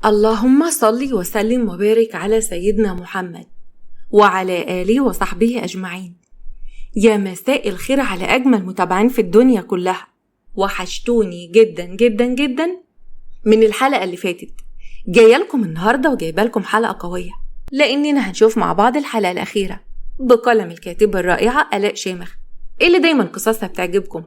اللهم صل وسلم وبارك على سيدنا محمد وعلى آله وصحبه أجمعين. يا مساء الخير على أجمل متابعين في الدنيا كلها، وحشتوني جدا جدا جدا. من الحلقة اللي فاتت جاية لكم النهاردة وجايبة لكم حلقة قوية، لأننا هنشوف مع بعض الحلقة الأخيرة بقلم الكاتبة الرائعة آلاء شامخ اللي دايما قصصها بتعجبكم.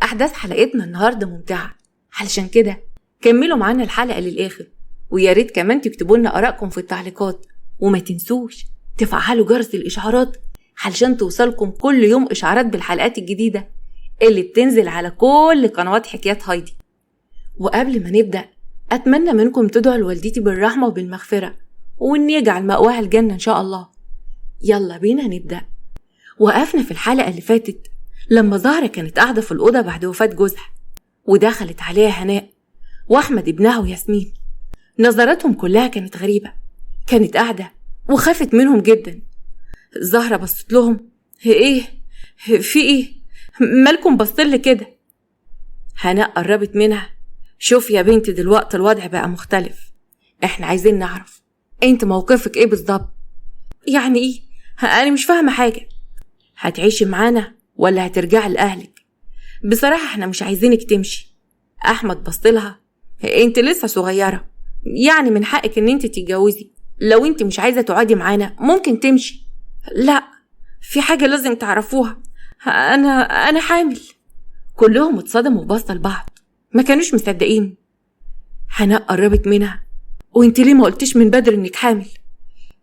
أحداث حلقتنا النهاردة ممتعة، علشان كده كملوا معانا الحلقة للآخر، ويا ريت كمان تكتبوا لنا آرائكم في التعليقات، وما تنسوش تفعلوا جرس الإشعارات علشان توصلكم كل يوم إشعارات بالحلقات الجديدة اللي بتنزل على كل قنوات حكايات هايدي. وقبل ما نبدأ أتمنى منكم تدعوا لوالدتي بالرحمة وبالمغفرة، وإن يجعل مأواها الجنة إن شاء الله. يلا بينا نبدأ. وقفنا في الحلقة اللي فاتت لما زهرة كانت قاعدة في الأوضة بعد وفاة جوزها، ودخلت عليها هناء وأحمد ابنها وياسمين. نظراتهم كلها كانت غريبة، كانت قاعدة وخافت منهم جدا. زهرة بصت لهم، ايه في ايه مالكم بصلي كده؟ هناء قربت منها، شوف يا بنتي دلوقتي الوضع بقى مختلف، احنا عايزين نعرف انت موقفك ايه بالظبط؟ يعني ايه؟ انا مش فاهمة حاجة. هتعيشي معانا ولا هترجعي لأهلك؟ بصراحة احنا مش عايزينك تمشي. احمد بصلها، انت لسه صغيرة، يعني من حقك ان انت تتجوزي، لو انت مش عايزة تقعدي معانا ممكن تمشي. لا، في حاجة لازم تعرفوها، انا حامل. كلهم اتصدموا وبصوا لبعض، ما كانوش مصدقين. هناء قربت منها، وانت ليه ما قلتيش من بدري انك حامل؟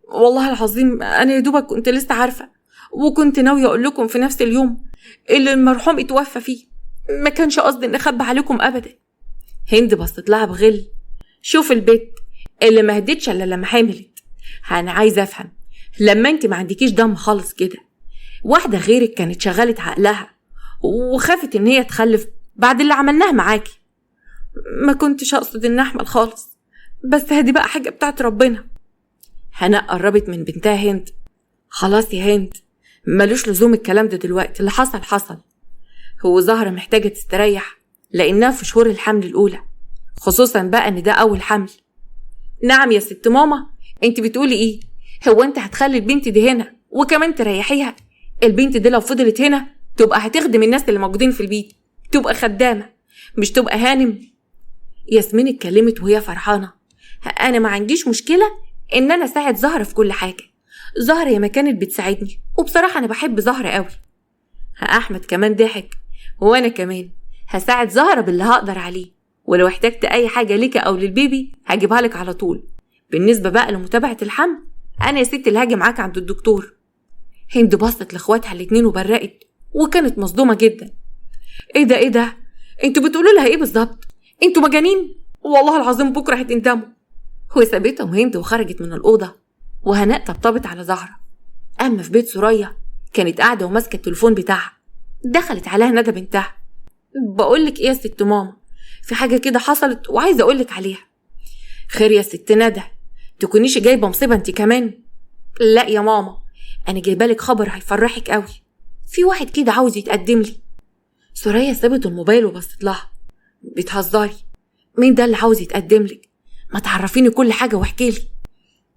والله العظيم انا يا دوبك كنت لسه عارفة، وكنت ناوية اقول لكم في نفس اليوم اللي المرحوم اتوفى فيه، ما كانش قصدي ان اخبي عليكم ابدا. هند بصت لها بغل، شوف البيت اللي ما هدتش الا لما حملت. انا عايزه افهم، لما انت ما عندكيش دم خالص كده، واحده غيرك كانت شغلت عقلها وخافت ان هي تخلف بعد اللي عملناه معاكي. ما كنتش اقصد ان احمل خالص، بس هدي بقى حاجه بتاعت ربنا. هناء قربت من بنتها هند، خلاص يا هند ملوش لزوم الكلام ده دلوقتي، اللي حصل حصل. هو زهرة محتاجه تستريح لانها في شهور الحمل الاولى، خصوصا بقى ان ده اول حمل. نعم يا ست ماما، انت بتقولي ايه؟ هو انت هتخلي البنت دي هنا وكمان تريحيها؟ البنت دي لو فضلت هنا تبقى هتخدم الناس اللي موجودين في البيت، تبقى خدامة مش تبقى هانم. ياسمين اتكلمت وهي فرحانة، انا ما عنديش مشكلة ان انا اساعد زهرة في كل حاجة، زهرة يا ما كانت بتساعدني، وبصراحة انا بحب زهرة قوي. احمد كمان ضحك، وانا كمان هساعد زهرة باللي هقدر عليه، ولو احتجت اي حاجة ليك او للبيبي هجيبها لك على طول. بالنسبة بقى لمتابعة الحمل، انا يا ست اللي هاجي معاك عند الدكتور. هند بصت لاخواتها الاتنين وبرقت، وكانت مصدومة جدا. ايه ده انتوا بتقولوا لها ايه بالظبط؟ انتوا مجانين؟ والله العظيم بكرة هتندموا. وسابتهم هند وخرجت من الأوضة، وهناء طبطبت على زهرة. اما في بيت سوريا كانت قاعدة وماسكة التليفون بتاعها، دخلت عليها ندى بنتها. بقولك ايه يا ست ماما، في حاجة كده حصلت وعايزة أقولك عليها. خير يا ست ندى، تكونيش جايبة مصيبة انت كمان؟ لا يا ماما، أنا جايبالك خبر هيفرحك قوي، في واحد كده عاوز يتقدم لي. سوريا سابت الموبايل وبصت لها، بتهزري؟ مين ده اللي عاوز يتقدم لك؟ ما تعرفيني كل حاجة واحكيلي.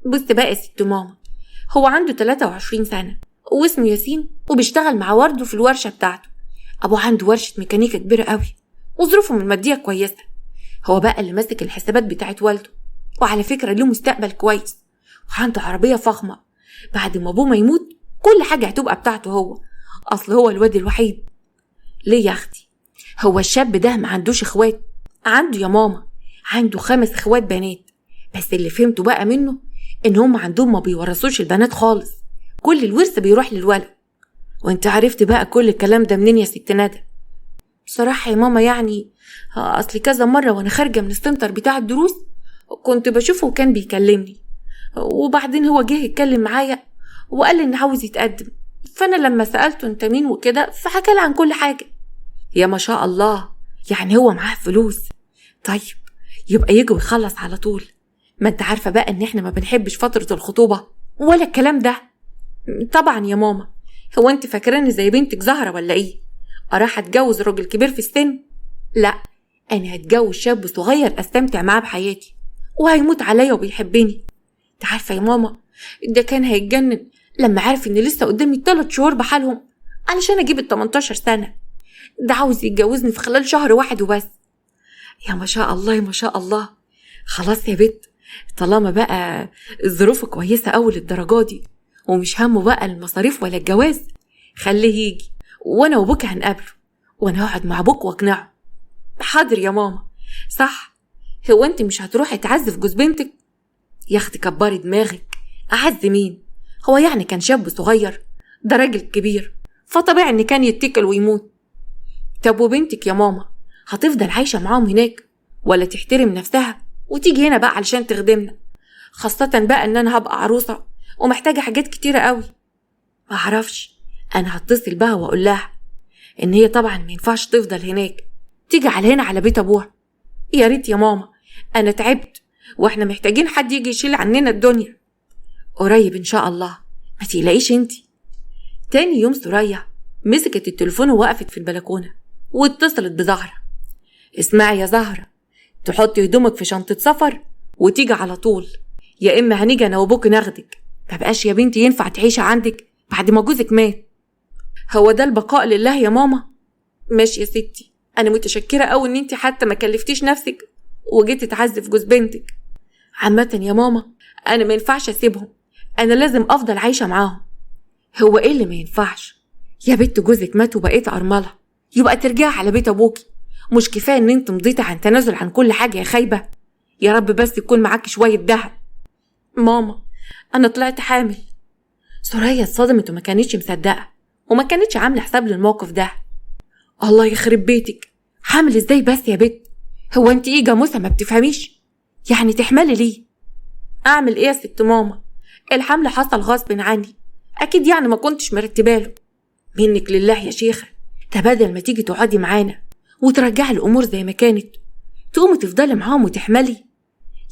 بص بقى يا ست ماما، هو عنده 23 سنة واسمه ياسين، وبيشتغل مع وردو في الورشة بتاعته. أبوه عنده ورشة ميكانيكا كبيرة قوي، وظروفهم المادية كويسة. هو بقى اللي ماسك الحسابات بتاعت والده، وعلى فكرة له مستقبل كويس، وعنده عربية فخمة. بعد ما أبوه ما يموت كل حاجة هتبقى بتاعته هو، أصل هو الواد الوحيد. ليه يا أختي؟ هو الشاب ده ما عندوش إخوات؟ عنده يا ماما، عنده 5 إخوات بنات، بس اللي فهمته بقى منه إن هم عندهم ما بيورثوش البنات خالص، كل الورث بيروح للولد. وانت عرفت بقى كل الكلام ده منين يا ست ندى؟ بصراحة يا ماما يعني أصل كذا مرة وأنا خارجة من السنتر بتاع الدروس كنت بشوفه وكان بيكلمني، وبعدين هو جه يتكلم معايا وقال لي إن عاوز يتقدم، فأنا لما سألته أنت مين وكده فحكى لي عن كل حاجة. يا ما شاء الله، يعني هو معاه فلوس؟ طيب يبقى يجي ويخلص على طول. ما انت عارفة بقى إن احنا ما بنحبش فترة الخطوبة ولا الكلام ده. طبعا يا ماما، هو انت فاكراني زي بنتك زهرة ولا ايه؟ اراح اتجوز راجل كبير في السن؟ لا، انا هتجوز شاب صغير استمتع معاه بحياتي، وهيموت عليا وبيحبني. انت عارفة يا ماما، ده كان هيتجنن لما عارف ان لسه قدامي 3 شهور بحالهم علشان اجيب ال 18 سنة. ده عاوز يتجوزني في خلال شهر واحد وبس. يا ما شاء الله يا ما شاء الله. خلاص يا بنت، طالما بقى الظروف كويسة أوي للدرجة دي ومش همه بقى المصاريف ولا الجواز، خليه يجي وانا وابوك هنقابله، وانا هقعد مع ابوك واقنعه. حاضر يا ماما. صح، هو انت مش هتروحي تعزف جوز بنتك؟ يا اختي كبري دماغك، اعز مين؟ هو يعني كان شاب صغير؟ ده راجل كبير، فطبيعي ان كان يتكل ويموت. طب وبنتك يا ماما هتفضل عايشة معاهم هناك ولا تحترم نفسها وتيجي هنا بقى علشان تخدمنا؟ خاصة بقى ان انا هبقى عروسة ومحتاجة حاجات كتيرة قوي. ما اعرفش، انا هتصل بها واقول لها ان هي طبعا ما ينفعش تفضل هناك، تيجي على هنا على بيت ابوها. يا ريت يا ماما، انا تعبت واحنا محتاجين حد يجي يشيل عننا الدنيا. قريب ان شاء الله، ما تقلقيش انتي. تاني يوم سوريا مسكت التليفون ووقفت في البلكونة واتصلت بزهرة. اسمعي يا زهرة، تحطي هدومك في شنطة سفر وتيجي على طول، يا اما هنيجي انا وابوك ناخدك. مبقاش يا بنتي ينفع تعيشي عندك بعد ما جوزك مات. هو ده البقاء لله يا ماما. ماشي يا ستي، انا متشكرة قوي ان انتي حتى ما كلفتيش نفسك وجيتي تعزف جوز بنتك. عامة يا ماما انا ما ينفعش اسيبهم، انا لازم افضل عايشة معاهم. هو ايه اللي ما ينفعش يا بنت؟ جوزك مات وبقيت ارملة، يبقى ترجعي على بيت ابوكي. مش كفايه ان انت مضيتي عن تنازل عن كل حاجه يا خايبه؟ يا رب بس يكون معاكي شويه دهب. ماما انا طلعت حامل. سوريا اتصدمت وما كانتش مصدقه وما كانتش عامله حساب للموقف ده. الله يخرب بيتك، حامل ازاي بس يا بنت؟ هو انت ايه جاموسه ما بتفهميش؟ يعني تحملي ليه؟ اعمل ايه يا ست ماما؟ الحمل حصل غصب عني، اكيد يعني ما كنتش مرتباله. منك لله يا شيخه، ده بدل ما تيجي تقعدي معانا وترجعي الامور زي ما كانت تقومي تفضلي معاهم وتحملي.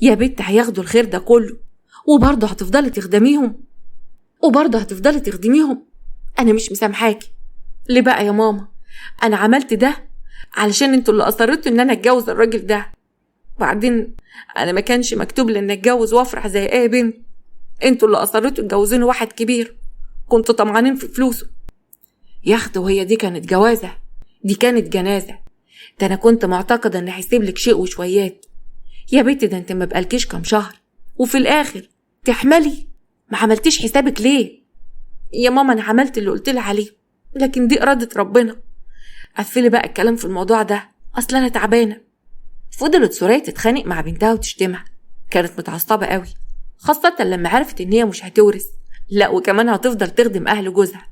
يا بنت هياخدوا الخير ده كله وبرضه هتفضلي تخدميهم. انا مش مسامحاكي. ليه بقى يا ماما؟ انا عملت ده علشان انتوا اللي اصرتوا ان انا اتجوز الراجل ده. وبعدين انا ما كانش مكتوب لي ان اتجوز وافرح زي اي بنت. انتوا اللي اصرتوا تجوزوني واحد كبير كنتوا طمعانين في فلوسه. يا اختي وهي دي كانت جوازه؟ دي كانت جنازه. ده انا كنت معتقده ان هيسيب لك شيء وشويات. يا بنتي ده انت ما بقالكيش كام شهر وفي الاخر تحملي؟ ما عملتيش حسابك ليه؟ يا ماما انا عملت اللي قلت لي عليه، لكن دي اراده ربنا. قفلي بقى الكلام في الموضوع ده، اصل انا تعبانه. فضلت سوريا تتخانق مع بنتها وتشتمها، كانت متعصبه قوي، خاصه لما عرفت ان هي مش هتورث، لا وكمان هتفضل تخدم اهل جوزها.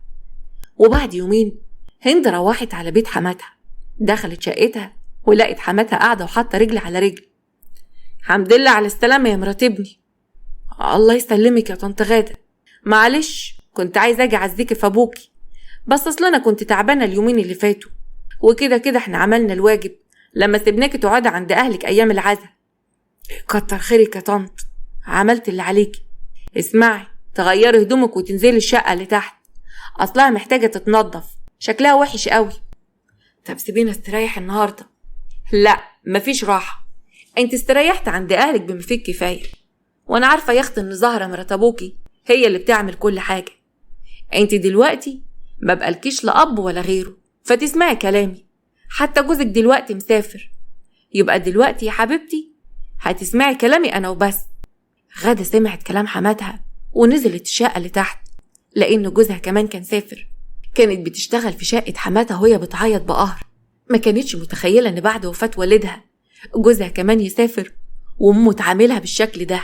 وبعد يومين هند روحت على بيت حماتها، دخلت شقتها ولقت حماتها قاعده وحاطه رجل على رجل. الحمد لله على السلامه يا مرات ابني. الله يسلمك يا طنط غاده، معلش كنت عايزه اجي اعزيكي في ابوكي، بس اصل انا كنت تعبانه اليومين اللي فاتوا، وكده كده احنا عملنا الواجب لما سيبناكي تقعدي عند اهلك ايام العزا. كتر خيرك يا طنط، عملت اللي عليكي. اسمعي، تغيري هدومك وتنزلي الشقه اللي تحت، اصلها محتاجه تتنظف، شكلها وحش قوي. طب سيبينا استريح النهارده. لا مفيش راحه، انت استريحت عند اهلك بما فيه الكفايه، وانا عارفه يا اختي ان زهره مرات ابوكي هي اللي بتعمل كل حاجه. انت دلوقتي ما بقالكيش لا اب ولا غيره، فتسمعي كلامي. حتى جوزك دلوقتي مسافر، يبقى دلوقتي يا حبيبتي هتسمعي كلامي انا وبس. غادة سمعت كلام حماتها ونزلت الشقه اللي تحت، لان جوزها كمان كان سافر. كانت بتشتغل في شقه حماتها وهي بتعيط بقهر، ما كانتش متخيله ان بعد وفاه والدها جوزها كمان يسافر وامه تعاملها بالشكل ده.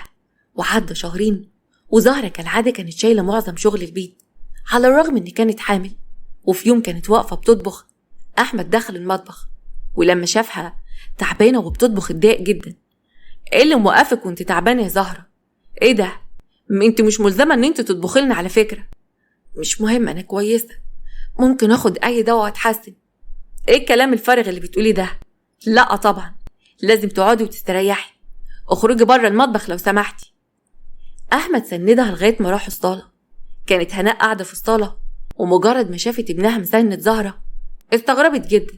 وعدى شهرين وزهرة كالعادة كانت شايلة معظم شغل البيت على الرغم ان كانت حامل. وفي يوم كانت واقفة بتطبخ، احمد دخل المطبخ ولما شافها تعبانة وبتطبخ اتضايق جدا. ايه اللي موقفك وانت تعبانة يا زهرة؟ ايه ده؟ انت مش ملزمة ان انت تطبخي لنا على فكرة. مش مهم، انا كويسة، ممكن اخد اي دواء واتحسن. ايه الكلام الفارغ اللي بتقولي ده؟ لا طبعا، لازم تقعدي وتستريحي، اخرجي بره المطبخ لو سمحتي. احمد سندها لغايه ما راحوا الصاله. كانت هناء قاعده في الصاله، ومجرد ما شافت ابنها مسند زهره استغربت جدا.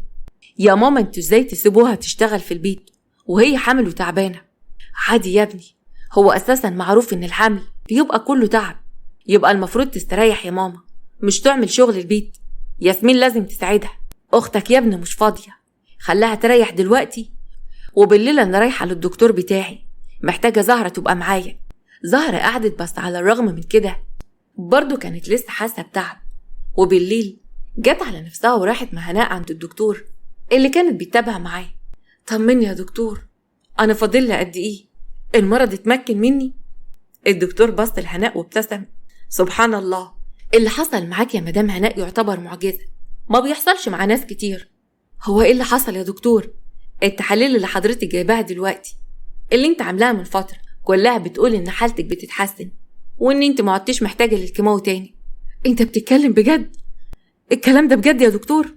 يا ماما انتوا ازاي تسيبوها تشتغل في البيت وهي حامل وتعبانه؟ عادي يا ابني، هو أساسا معروف إن الحمل بيبقى كله تعب، يبقى المفروض تستريح يا ماما، مش تعمل شغل البيت. ياسمين لازم تساعدها، أختك يا ابني مش فاضية، خلاها تريح دلوقتي، وبالليل أنا رايحة للدكتور بتاعي، محتاجة زهرة تبقى معايا. زهرة قعدت بس على الرغم من كده برضو كانت لسه حاسة بتعب، وبالليل جت على نفسها وراحت مع هناء عند الدكتور اللي كانت بيتابع معاه. طمني يا دكتور، أنا فاضل قد إيه؟ المرض اتمكن مني؟ الدكتور بص لهناء وابتسم. سبحان الله، اللي حصل معاك يا مدام هناء يعتبر معجزة، ما بيحصلش مع ناس كتير. هو إيه اللي حصل يا دكتور؟ التحاليل اللي حضرتك جايباها دلوقتي اللي انت عاملاها من فترة كلها بتقول ان حالتك بتتحسن، وان انت ما عدتش محتاجة للكيماوي تاني. انت بتتكلم بجد؟ الكلام ده بجد يا دكتور؟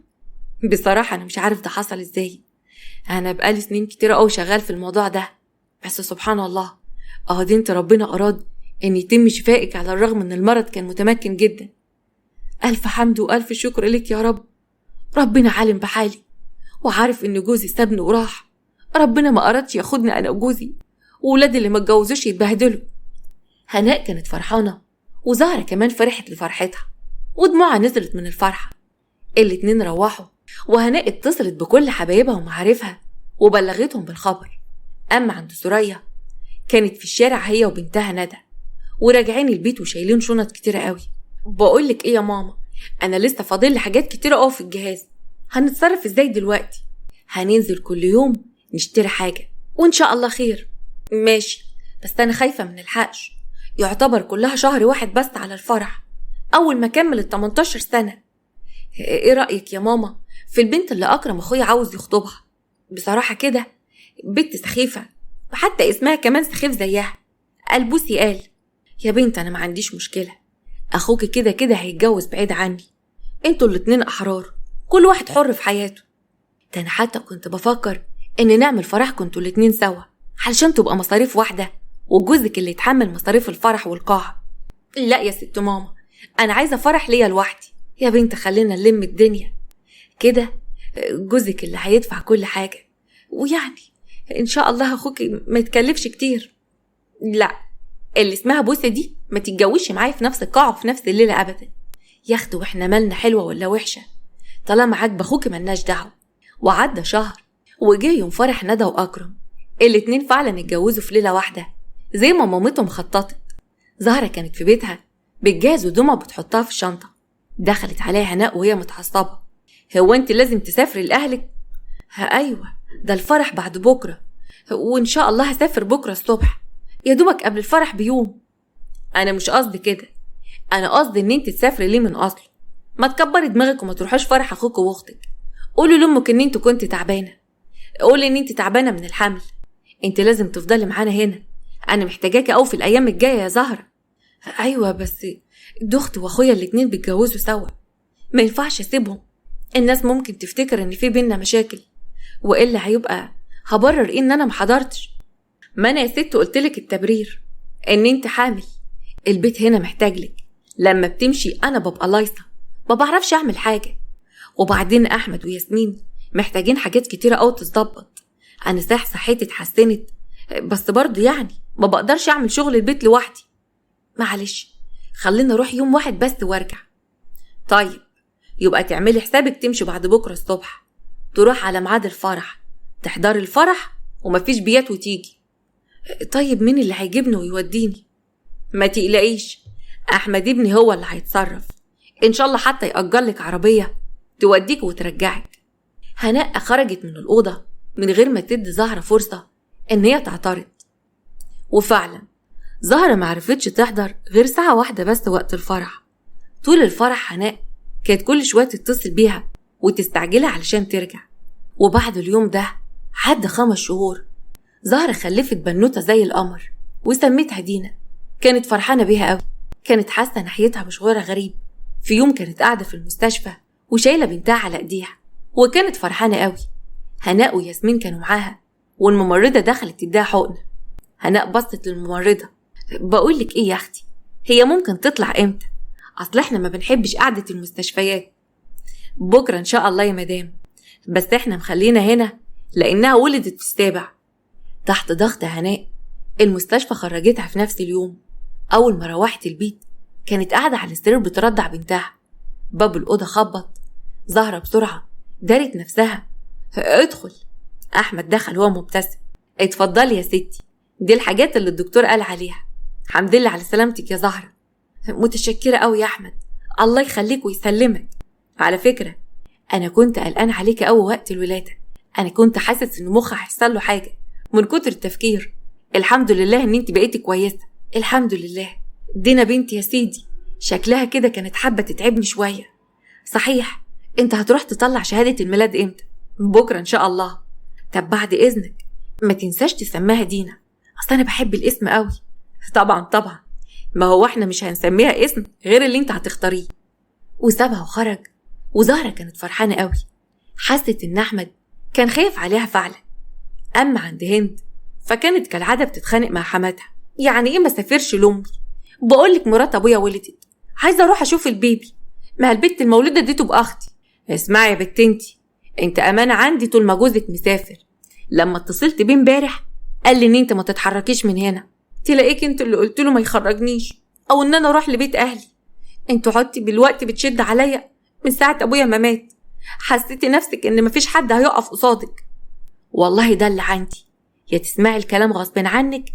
بصراحة انا مش عارف ده حصل ازاي، انا بقالي سنين كتير قوي شغال في الموضوع ده، بس سبحان الله، دي انت ربنا اراد ان يتم شفائك على الرغم ان المرض كان متمكن جدا. الف حمد والف شكر لك يا رب، ربنا عالم بحالي وعارف ان جوزي سابني وراح، ربنا ما أردش ياخدني أنا وجوزي، وولادي اللي ما اتجوزوش يتبهدلوا. هناء كانت فرحانة، وزهرة كمان فرحت لفرحتها، ودموعها نزلت من الفرحة. الاتنين روحوا، وهناء اتصلت بكل حبايبها ومعارفها وبلغتهم بالخبر. أما عند سوريا كانت في الشارع هي وبنتها ندى، وراجعين البيت وشايلين شنط كتيرة قوي. بقولك ايه يا ماما، أنا لسه فاضل لي حاجات كتيرة قوي في الجهاز، هنتصرف ازاي دلوقتي؟ هننزل كل يوم نشتري حاجة وإن شاء الله خير. ماشي، بس أنا خايفة من الحقش، يعتبر كلها شهر واحد بس على الفرح، أول ما كمل 18 سنة. إيه رأيك يا ماما في البنت اللي أكرم أخويا عاوز يخطبها؟ بصراحة كده بنت سخيفة، وحتى اسمها كمان سخيف زيها. البوسي قال يا بنت أنا ما عنديش مشكلة، أخوك كده كده هيتجوز بعيد عني، انتوا الاتنين أحرار، كل واحد حر في حياته. ده أنا حتى كنت بفكر إن نعمل فرحكم انتوا الاتنين سوا علشان تبقى مصاريف واحدة، وجوزك اللي يتحمل مصاريف الفرح والقاعة. لا يا ست ماما، أنا عايزة فرح ليا لوحدي يا بنت، خلينا نلم الدنيا كده، جوزك اللي هيدفع كل حاجة، ويعني إن شاء الله أخوك ما يتكلفش كتير. لا، اللي اسمها بوسة دي ما تتجوزش معايا في نفس القاعة وفي نفس الليلة أبدا يا أخت، وإحنا مالنا حلوة ولا وحشة، طالما عاجبة أخوك ملناش دعوة. وعدى شهر وجه يوم فرح ندى وأكرم، الاتنين فعلا اتجوزوا في ليلة واحدة زي ما مامتهم خططت. زهرة كانت في بيتها بتجهز هدومها بتحطها في الشنطة، دخلت عليها هناء وهي متعصبة. هو انت لازم تسافري لأهلك؟ أيوة، ده الفرح بعد بكرة، وإن شاء الله هسافر بكرة الصبح، يا دوبك قبل الفرح بيوم. أنا مش قصدي كده، أنا قصدي إن انت تسافري ليه من أصله، ما تكبري دماغك وما تروحيش فرح أخوك وأختك. قولي لأمك إن انت كنت تعبانة، قولي إن انت تعبانة من الحمل، انت لازم تفضلي معانا هنا، أنا محتاجاكي أوي في الأيام الجاية يا زهرة. أيوة بس دي أختي وأخويا الاتنين بيتجوزوا سوا، ما ينفعش أسيبهم، الناس ممكن تفتكر إن في بينا مشاكل، وإلا هيبقى هبرر إيه إن أنا محضرتش. ما أنا يا ست قلتلك التبرير إن انت حامل، البيت هنا محتاجلك، لما بتمشي أنا ببقى لايصة، ما بعرفش أعمل حاجة، وبعدين أحمد وياسمين محتاجين حاجات كتيرة أوي تتظبط. أنا صحتي اتحسنت، بس برضه يعني ما بقدرش أعمل شغل البيت لوحدي. معلش خلينا أروح يوم واحد بس وارجع. طيب يبقى تعملي حسابك تمشي بعد بكرة الصبح، تروح على ميعاد الفرح، تحضري الفرح ومفيش بيات وتيجي. طيب مين اللي هيجيبني ويوديني؟ ما تقلقيش، أحمد ابني هو اللي هيتصرف، إن شاء الله حتى يأجرلك عربية توديك وترجعك. هناء خرجت من الأوضة من غير ما تدي زهرة فرصة إن هي تعترض، وفعلا زهرة معرفتش تحضر غير ساعة واحدة بس وقت الفرح. طول الفرح هناء كانت كل شوية تتصل بيها وتستعجلها علشان ترجع، وبعد اليوم ده عدى 5 شهور، زهرة خلفت بنوتة زي القمر وسميتها دينا. كانت فرحانة بيها قوي، كانت حاسة ناحيتها بشعور غريب. في يوم كانت قاعدة في المستشفى وشايلة بنتها على ايديها، وكانت فرحانة قوي. هناء وياسمين كانوا معاها، والممرضة دخلت تديها حقنة. هناء بصت للممرضة، بقولك ايه يا اختي، هي ممكن تطلع امتى؟ اصل احنا ما بنحبش قعدة المستشفيات. بكرة ان شاء الله يا مدام، بس احنا مخلينا هنا لانها ولدت في السابع. تحت ضغط هناء المستشفى خرجتها في نفس اليوم. أول ما روحت البيت كانت قاعدة على السرير بترضع بنتها. باب الأوضة خبط. زهرة بسرعة دارت نفسها. ادخل. أحمد دخل وهو مبتسم. اتفضلي يا ستي، دي الحاجات اللي الدكتور قال عليها. الحمد لله على سلامتك يا زهرة. متشكرة قوي يا أحمد، الله يخليك ويسلمك. على فكرة أنا كنت قلقان عليك قوي وقت الولادة، أنا كنت حاسس إن مخها هيحصل له حاجة من كتر التفكير. الحمد لله إن أنت بقيتي كويسة، الحمد لله. دينا بنتي يا سيدي شكلها كده كانت حابة تتعبني شوية. صحيح أنت هتروح تطلع شهادة الميلاد إمتى؟ بكرة إن شاء الله. طب بعد إذنك ما تنساش تسميها دينا، أصل أنا بحب الاسم قوي. طبعا طبعا، ما هو احنا مش هنسميها اسم غير اللي انت هتختاريه. وسابها وخرج. وزهرة كانت فرحانة قوي، حست ان احمد كان خايف عليها فعلا. اما عند هند فكانت كالعادة بتتخانق مع حماتها. يعني ايه ما سافرش لامي؟ بقولك مرات ابويا ولدت، عايزة اروح اشوف البيبي، ما البت المولودة دي تبقى اختي. اسمعي يا بنت انت امانة عندي طول ما جوزك مسافر. لما اتصلت بيه امبارح قال لي ان انت ما تتحركيش من هنا، تلاقيك انت اللي قلت له ما يخرجنيش او ان انا اروح لبيت اهلي. انتوا حطي بالوقت بتشد عليا من ساعة ابويا ما مات، حسيتي نفسك ان مفيش حد هيقف قصادك. والله ده اللي عندي، يا تسمعي الكلام غصب عنك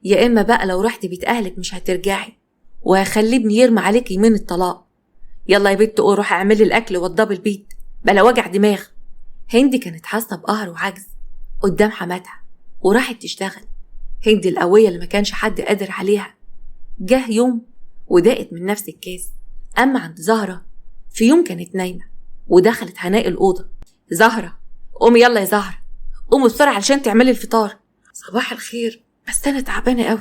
يا اما بقى لو رحتي بيت اهلك مش هترجعي، وهخلي ابني يرمي عليك يمين الطلاق. يلا يا بنت روحي اعملي الاكل وضبي البيت بلا وجع دماغ. هندي كانت حاسه بقهر وعجز قدام حماتها وراحت تشتغل. هندي القوية اللي ما كانش حد قادر عليها. جه يوم ودقت من نفس الكاس. أما عند زهرة في يوم كانت نايمة ودخلت هناء الأوضة. زهرة قومي يلا يا زهرة، قومي بسرعة علشان تعملي الفطار. صباح الخير، بس أنا تعبانة قوي،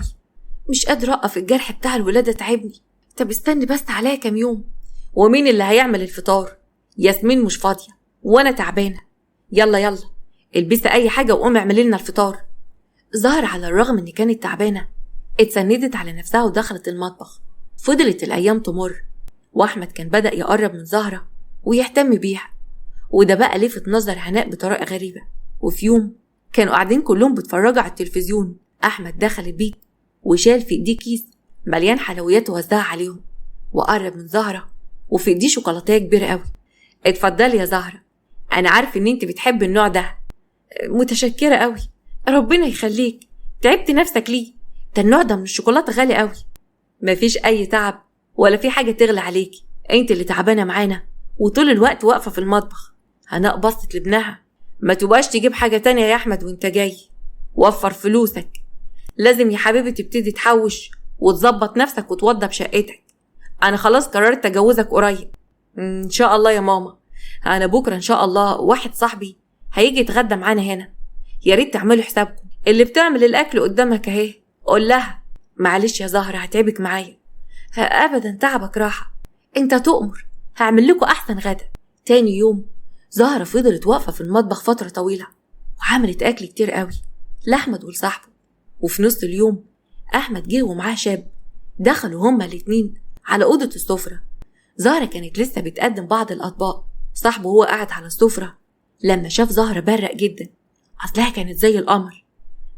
مش قادرة أقف، الجرح بتاع الولادة تعبني. طب استني بس عليا كام يوم. ومين اللي هيعمل الفطار؟ ياسمين مش فاضية وأنا تعبانة. يلا يلا البسي أي حاجة وقومي اعملي لنا الفطار. زهرة على الرغم ان كانت تعبانة اتسندت على نفسها ودخلت المطبخ. فضلت الايام تمر واحمد كان بدأ يقرب من زهرة ويهتم بيها، وده بقى لفت نظر هناء بطريقة غريبة. وفي يوم كانوا قاعدين كلهم بيتفرجوا على التلفزيون. احمد دخل البيت وشال في ايديه كيس مليان حلويات ووزعها عليهم، وقرب من زهرة وفي ايديه شوكولاتيه كبيرة قوي. اتفضلي يا زهرة، انا عارف ان انت بتحب النوع ده. متشكرة قوي، ربنا يخليك، تعبت نفسك ليه؟ ده النوع ده من الشوكولاتة غالي قوي. مفيش اي تعب ولا في حاجة تغلى عليكي، انت اللي تعبانة معانا وطول الوقت واقفة في المطبخ. هناء بصت لابنها. ما تبقاش تجيب حاجة تانية يا احمد وانت جاي، وفر فلوسك، لازم يا حبيبي تبتدي تحوش وتظبط نفسك وتوضب شقتك. انا خلاص قررت اجوزك قريب ان شاء الله يا ماما. انا بكرة ان شاء الله واحد صاحبي هيجي يتغدى معانا هنا، يا ريت تعملوا حسابكم. اللي بتعمل الاكل قدامك اهي، قول لها معلش يا زهرة هتعبك معايا. ابدا تعبك راحة، انت تؤمر، هعمل لكم احسن غدا. تاني يوم زهرة فضلت واقفة في المطبخ فترة طويلة وعملت اكل كتير قوي لاحمد ولصاحبه. وفي نص اليوم احمد جه ومعاه شاب، دخلوا هما الاتنين على اوضة السفرة. زهرة كانت لسه بتقدم بعض الاطباق، صاحبه هو قاعد على السفرة. لما شاف زهرة برق جدا، اصلها كانت زي القمر.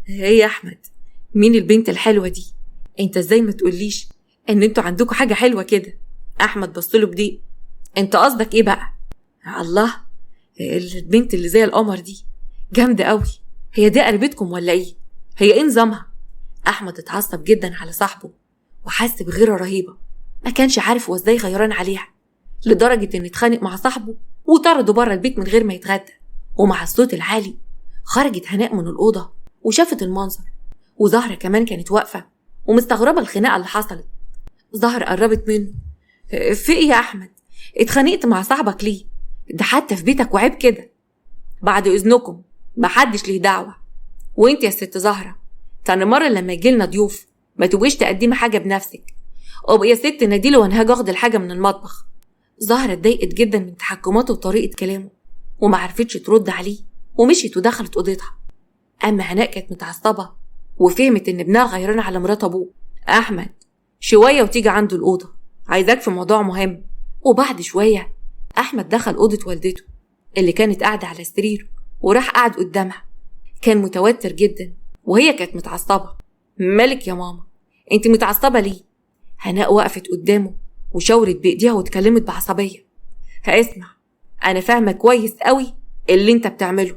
ايه يا احمد، مين البنت الحلوة دي؟ انت ازاي ما تقوليش ان انتوا عندكوا حاجة حلوة كده؟ احمد بصله بضيق. انت قصدك ايه بقى؟ الله، البنت اللي زي القمر دي جامدة قوي، هي دي قريبتكم ولا ايه؟ هي ايه نظامها؟ احمد اتعصب جدا على صاحبه وحس بغيرة رهيبة، ما كانش عارف هو ازاي غيران عليها، لدرجة ان اتخانق مع صاحبه وطرده بره البيت من غير ما يتغدى. ومع الصوت العالي خرجت هناء من الأوضة وشافت المنظر، وزهرة كمان كانت واقفة ومستغربة الخناقة اللي حصلت. زهرة قربت منه. في ايه يا أحمد؟ اتخانقت مع صاحبك ليه؟ ده حتى في بيتك وعيب كده. بعد إذنكم محدش ليه دعوة. وانت يا ست زهرة تاني مرة لما يجيلنا ضيوف ما تبقيش تقدمي حاجة بنفسك، ابقي يا ست ناديله وانا هاجي اخد الحاجة من المطبخ. زهرة اتضايقت جدا من تحكماته وطريقة كلامه ومعرفتش ترد عليه ومشيت ودخلت أوضتها. أما هناء كانت متعصبة وفهمت إن ابنها غيران على مرات أبوه. أحمد شوية وتيجي عنده الأوضة، عايزاك في موضوع مهم. وبعد شوية أحمد دخل أوضة والدته اللي كانت قاعدة على السرير وراح قعد قدامها. كان متوتر جدا وهي كانت متعصبة. مالك يا ماما؟ انت متعصبة ليه؟ هناء وقفت قدامه وشاورت بايديها واتكلمت بعصبية. اسمع، انا فاهمة كويس قوي اللي انت بتعمله،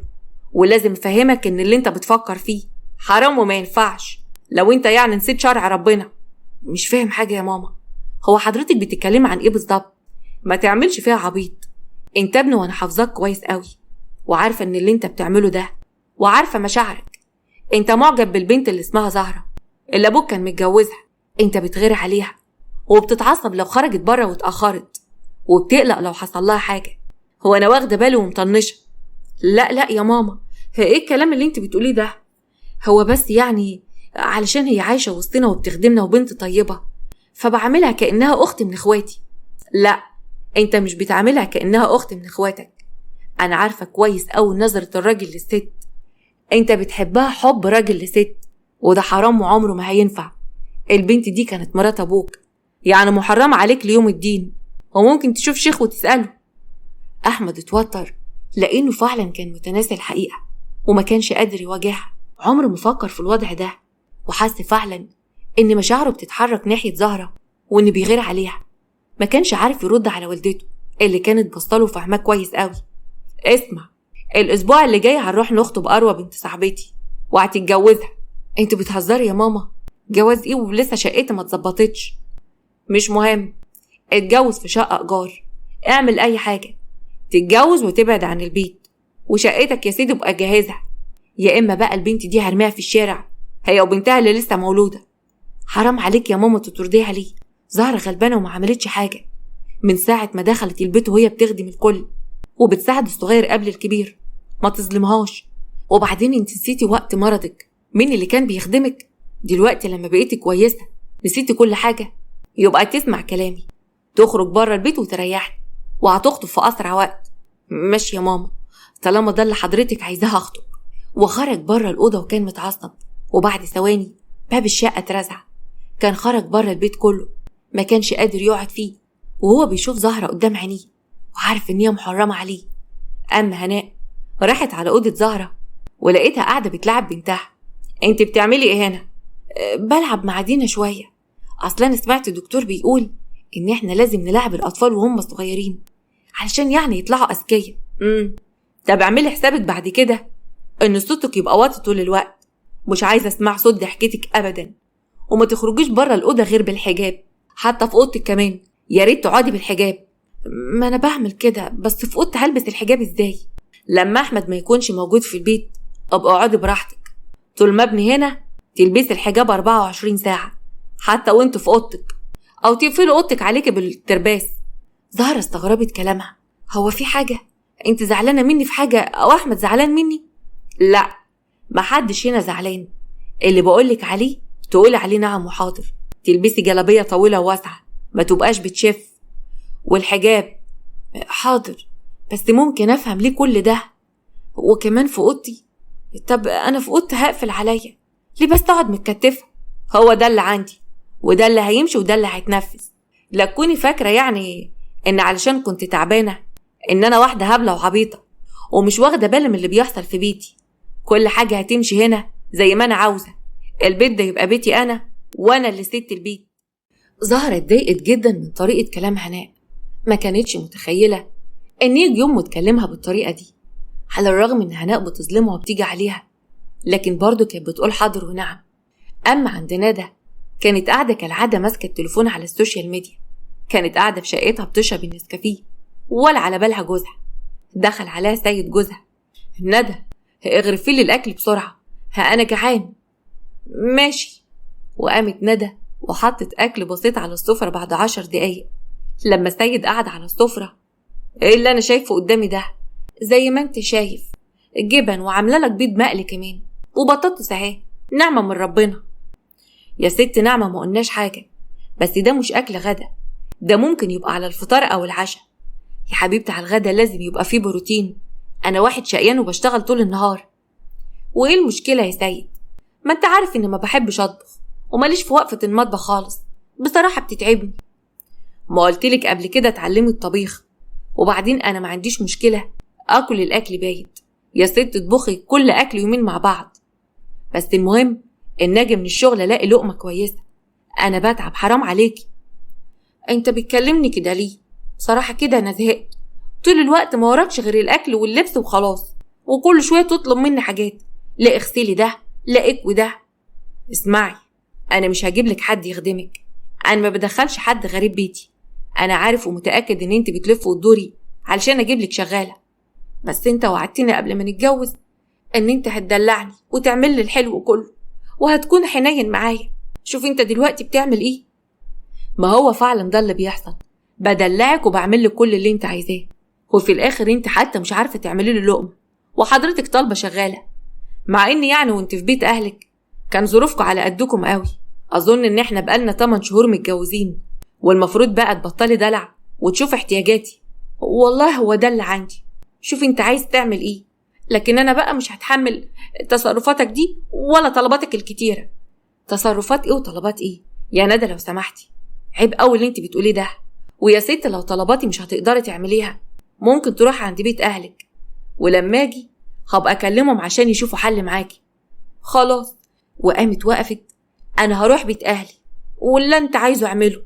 ولازم افهمك ان اللي انت بتفكر فيه حرام وما ينفعش لو انت يعني نسيت شرع ربنا. مش فاهم حاجة يا ماما، هو حضرتك بتتكلمي عن ايه بالظبط؟ ما تعملش فيها عبيط، انت ابني وانا حافظاك كويس قوي، وعارفة ان اللي انت بتعمله ده، وعارفة مشاعرك. انت معجب بالبنت اللي اسمها زهرة اللي ابوك كان متجوزها، انت بتغير عليها وبتتعصب لو خرجت بره واتأخرت، وبتقلق لو حصل لها حاجة. هو انا واخدة بالي ومطنشة. لا يا ماما، هي ايه الكلام اللي انت بتقوليه ده؟ هو بس يعني علشان هي عايشة وسطنا وبتخدمنا وبنت طيبة، فبعملها كأنها أخت من إخواتي. لا، انت مش بتعملها كأنها أخت من إخواتك. أنا عارفة كويس أوي نظرة الراجل للست، انت بتحبها حب راجل لست، وده حرام وعمره ما هينفع. البنت دي كانت مرات أبوك، يعني محرمة عليك ليوم الدين، وممكن تشوف شيخ وتسأله. أحمد اتوتر لأنه فعلا كان متناسي الحقيقة وما كانش قادر يواجهها. عمره ما فكر في الوضع ده، وحس فعلا إن مشاعره بتتحرك ناحية زهرة وإن بيغير عليها. ما كانش عارف يرد على والدته اللي كانت بصله وفهماه كويس قوي. اسمع، الأسبوع اللي جاي هنروح نخطب أروى بنت صاحبتي وهتتجوزها. انت بتهزري يا ماما؟ جواز ايه ولسه شقتي ما اتظبطتش؟ مش مهم، اتجوز في شقة إيجار، اعمل أي حاجة، تتجوز وتبعد عن البيت، وشقتك يا سيدي بقى جهزها، يا إما بقى البنت دي هرميها في الشارع هي وبنتها اللي لسه مولودة. حرام عليك يا ماما تطرديها ليه؟ زهرة غلبانة وما عملتش حاجة من ساعة ما دخلت البيت وهي بتخدم الكل وبتساعد الصغير قبل الكبير، ما تظلمهاش. وبعدين انت نسيتي وقت مرضك مين اللي كان بيخدمك؟ دلوقتي لما بقيتي كويسة نسيتي كل حاجة؟ يبقى تسمع كلامي، تخرج بره البيت وتريحني، وهتخطب في أسرع وقت. ماشي يا ماما، طالما ده اللي حضرتك عايزاها أخطب. وخرج بره الأوضة وكان متعصب، وبعد ثواني باب الشقة اترزع. كان خرج بره البيت كله، ما كانش قادر يقعد فيه وهو بيشوف زهرة قدام عينيه وعارف إن هي محرمة عليه. أما هناء راحت على أوضة زهرة ولقيتها قاعدة بتلعب بنتها. انت بتعملي ايه هنا؟ بلعب مع دينا شوية، اصلا انا سمعت الدكتور بيقول ان احنا لازم نلعب الاطفال وهم صغيرين علشان يعني يطلعوا اذكياء. طب اعملي حسابك بعد كده ان صوتك يبقى واطي طول الوقت، مش عايزة اسمع صوت ضحكتك ابدا، وما تخرجيش بره الأوضة غير بالحجاب، حتى في اوضتك كمان يا ريت تقعدي بالحجاب. ما انا بعمل كده، بس في اوضتي هلبس الحجاب ازاي؟ لما احمد ما يكونش موجود في البيت ابقى اقعدي براحتك، طول ما ابني هنا تلبسي الحجاب 24 ساعة حتى وانت في اوضتك، او تقفلي اوضتك عليكي بالترباس. زهرة استغربت كلامها. هو في حاجة؟ انت زعلانة مني في حاجة او احمد زعلان مني؟ لا، محدش هنا زعلان، اللي بقولك عليه تقولي عليه نعم وحاضر. تلبسي جلابية طويلة واسعة ما تبقاش بتشف، والحجاب حاضر، بس ممكن افهم ليه كل ده؟ وكمان في اوضتي؟ طب انا في اوضتي هقفل عليا ليه بس اقعد متكتفه؟ هو ده اللي عندي وده اللي هيمشي وده اللي هيتنفذ. لا تكوني فاكره يعني ان علشان كنت تعبانه ان انا واحده هبله وعبيطه ومش واخده بالي من اللي بيحصل في بيتي. كل حاجه هتمشي هنا زي ما انا عاوزه، البيت ده يبقى بيتي انا وانا اللي ست البيت. زهرة اتضايقت جدا من طريقه كلام هناء، ما كانتش متخيله ان يجي يوم وتكلمها بالطريقه دي، على الرغم ان هناء بتظلمها وبتيجي عليها، لكن برضه كانت بتقول حاضر ونعم. اما عند ندى كانت قاعده كالعاده ماسكه التليفون على السوشيال ميديا، كانت قاعده في شقتها بتشرب النسكافيه ولا على بالها جوزها. دخل عليها سيد جوزها. ندى اغرفي لي الاكل بسرعه، انا جعان. ماشي. وقامت ندى وحطت اكل بسيط على السفره بعد 10 دقايق. لما السيد قعد على السفره، ايه اللي انا شايفه قدامي ده؟ زي ما انت شايف جبن وعامله لك بيض مقلي كمان وبطاطس اهي، نعمه من ربنا. يا ست نعمه ما قلناش حاجه، بس ده مش اكل غدا، ده ممكن يبقى على الفطار او العشاء. يا حبيبتي على الغدا لازم يبقى فيه بروتين، انا واحد شقيان وبشتغل طول النهار. وايه المشكله يا سيد؟ ما انت عارف اني ما بحبش اطبخ وماليش في وقفه المطبخ خالص، بصراحه بتتعبني. ما قلتلك قبل كده اتعلمي الطبيخ، وبعدين انا ما عنديش مشكله اكل الاكل بايت، يا ست اطبخي كل اكل يومين مع بعض، بس المهم إن أجي من الشغل ألاقي لقمة كويسة. أنا بتعب، حرام عليكي. أنت بتكلمني كده ليه؟ بصراحة كده أنا زهقت، طول الوقت ما وراكش غير الأكل واللبس وخلاص، وكل شوية تطلب مني حاجات، لا اغسلي ده، لا اكوي ده. اسمعي، أنا مش هجيبلك حد يخدمك، أنا ما بدخلش حد غريب بيتي. أنا عارف ومتأكد إن أنت بتلف وتدوري علشان أجيبلك شغالة، بس أنت وعدتني قبل ما نتجوز إن أنت هتدلعني وتعمل لي الحلو كله وهتكون حنين معايا. شوف أنت دلوقتي بتعمل إيه. ما هو فعلا ده اللي بيحصل، بدلعك وبعمل لك كل اللي أنت عايزاه، وفي الآخر أنت حتى مش عارفة تعملي لي لقمة، وحضرتك طالبة شغالة، مع إن يعني وأنت في بيت أهلك كان ظروفكم على قدكم قوي. أظن إن إحنا بقالنا 8 شهور متجوزين، والمفروض بقى تبطلي دلع وتشوف احتياجاتي. والله هو ده اللي عندي، شوف أنت عايز تعمل إيه، لكن أنا بقى مش هتحمل تصرفاتك دي ولا طلباتك الكتيرة. تصرفات إيه وطلبات إيه يا ندى؟ لو سمحتي، عيب أوي اللي أنت بتقوليه ده. ويا ست لو طلباتي مش هتقدري تعمليها ممكن تروح عند بيت أهلك، ولما أجي هبقى أكلمهم عشان يشوفوا حل معاكي. خلاص. وقامت وقفت، أنا هروح بيت أهلي واللي أنت عايزه أعمله.